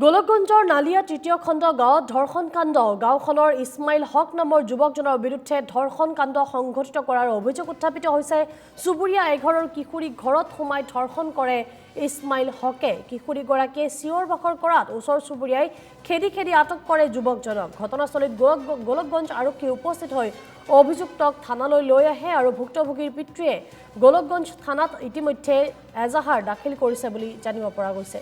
গোলকগঞ্জৰ নালিয়া তৃতীয় খণ্ড গাঁৱত ধৰ্ষণ কাণ্ড গাঁওখনৰ ইছমাইল হক নামৰ যুৱকজনৰ বিৰুদ্ধে ধৰ্ষণ কাণ্ড সংঘটিত কৰাৰ অভিযোগ উত্থাপিত হৈছে। চুবুৰীয়া এঘৰৰ কিশোৰীক ঘৰত সোমাই ধৰ্ষণ কৰে ইছমাইল হকে। কিশোৰীগৰাকীয়ে চিঞৰ বাখৰ কৰাত ওচৰ চুবুৰীয়াই খেদি খেদি আটক কৰে যুৱকজনক। ঘটনাস্থলীত গোলকগঞ্জ আৰক্ষী উপস্থিত হৈ অভিযুক্তক থানালৈ লৈ আহে আৰু ভুক্তভোগীৰ পিতৃয়ে গোলকগঞ্জ থানাত ইতিমধ্যে এজাহাৰ দাখিল কৰিছে বুলি জানিব পৰা গৈছে।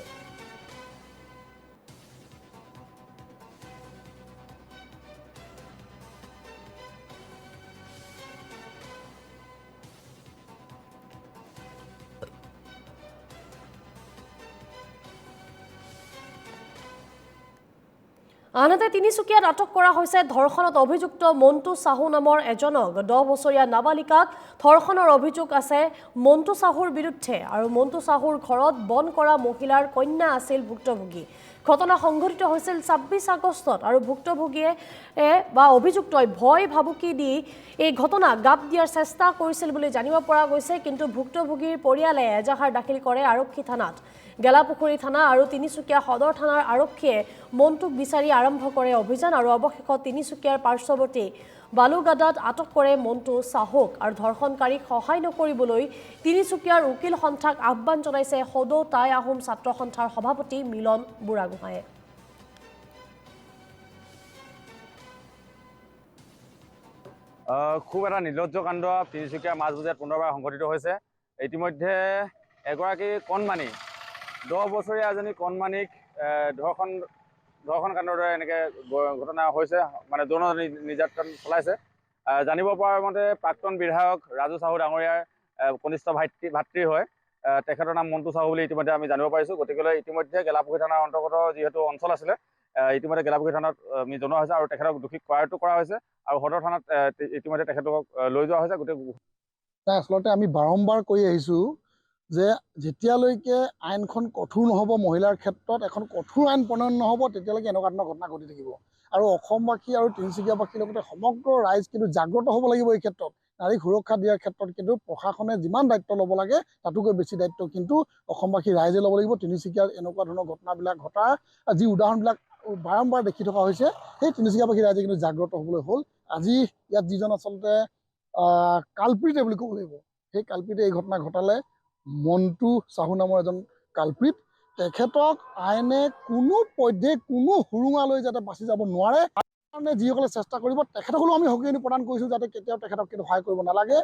আনহাতে তিনিচুকীয়াত আটক কৰা হৈছে ধৰ্ষণত অভিযুক্ত মন্টু সাহু নামৰ এজনক। 10 বছৰীয়া নাবালিকাক ধৰ্ষণৰ অভিযোগ আছে মন্টু সাহুৰ বিৰুদ্ধে আৰু মন্টু সাহুৰ ঘৰত বন কৰা মহিলাৰ কন্যা আছিল ভুক্তভোগী। ঘটনা সংঘটিত হৈছিল 26 আগষ্টত আৰু ভুক্তভোগীয়ে বা অভিযুক্তই ভয় ভাবুকি দি এই ঘটনা গাপ দিয়াৰ চেষ্টা কৰিছিল বুলি জানিব পৰা গৈছে। কিন্তু ভুক্তভোগীৰ পৰিয়ালে এজাহাৰ দাখিল কৰে আৰক্ষী থানাত। গেলাপুখুৰী থানা আৰু তিনিচুকীয়া সদৰ থানাৰ আৰক্ষীয়ে মন্টুক বিচাৰি আৰম্ভ কৰে অভিযান আৰু অৱশেষত তিনিচুকীয়াৰ পাৰ্শ্বৱৰ্তী বালুগাদাত আটক কৰে মন্টু সাহুক আৰু ধৰ্ষণকাৰীক সহায় নকৰিবলৈ তিনিচুকীয়াৰ উকিল সন্থাক আহ্বান জনাইছে সদৌ টাই আহোম ছাত্ৰ সন্থাৰ সভাপতি মিলন বুঢ়াগোহাঁয়ে। খুব এটা নিৰ্লজ্জ কাণ্ড তিনিচুকীয়া মাজমজিয়াত পুনৰবাৰ সংঘটিত হৈছে। ইতিমধ্যে এগৰাকী কণমানি 10 বছৰীয়া এজনী কণমানিক ধৰ্ষণ কাণ্ডৰ দৰে এনেকৈ ঘটনা হৈছে, মানে যৌন নিৰ্যাতন চলাইছে। জানিব পৰা মতে প্ৰাক্তন বিধায়ক ৰাজু সাহু ডাঙৰীয়াৰ কনিষ্ঠ ভাতৃ হয়। তেখেতৰ নাম মন্টু সাহু বুলি ইতিমধ্যে আমি জানিব পাৰিছোঁ। গতিকে ইতিমধ্যে গেলাপুখুৰী থানাৰ অন্তৰ্গত যিহেতু অঞ্চল আছিলে, ইতিমধ্যে গেলাপুখুৰী থানাত আমি জনোৱা হৈছে আৰু তেখেতক দোষী কৰায়ত্ব কৰা হৈছে আৰু সদৰ থানাত ইতিমধ্যে তেখেতক লৈ যোৱা হৈছে। আচলতে আমি বাৰম্বাৰ কৈ আহিছোঁ যে যেতিয়ালৈকে আইনখন কঠোৰ নহ'ব, মহিলাৰ ক্ষেত্ৰত এখন কঠোৰ আইন প্ৰণয়ন নহ'ব, তেতিয়ালৈকে এনেকুৱা ধৰণৰ ঘটনা ঘটি থাকিব। আৰু অসমবাসী আৰু তিনিচুকীয়াবাসীৰ লগতে সমগ্ৰ ৰাইজ কিন্তু জাগ্ৰত হ'ব লাগিব এই ক্ষেত্ৰত। নাৰীক সুৰক্ষা দিয়াৰ ক্ষেত্ৰত কিন্তু প্ৰশাসনে যিমান দায়িত্ব ল'ব লাগে তাতোকৈ বেছি দায়িত্ব কিন্তু অসমবাসী ৰাইজে ল'ব লাগিব। তিনিচুকীয়াৰ এনেকুৱা ধৰণৰ ঘটনাবিলাক ঘটাৰ যি উদাহৰণবিলাক বাৰম্বাৰ দেখি থকা হৈছে, সেই তিনিচুকীয়াবাসী ৰাইজে কিন্তু জাগ্ৰত হ'বলৈ হ'ল। আজি ইয়াত যিজন আচলতে কালপ্ৰিটে বুলি ক'ব লাগিব, সেই কালপ্ৰিটে এই ঘটনা ঘটালে মন্টু সাহু নামৰ এজন কালপ্ৰিট। তেখেতক আইনে কোনো পধ্যে কোনো সুৰুঙালৈ যাতে বাচি যাব নোৱাৰে, কাৰণে যিসকলে চেষ্টা কৰিব তেখেতসকলেও আমি সকিয়নি প্ৰদান কৰিছোঁ যাতে কেতিয়াও তেখেতক কিন্তু সহায় কৰিব নালাগে।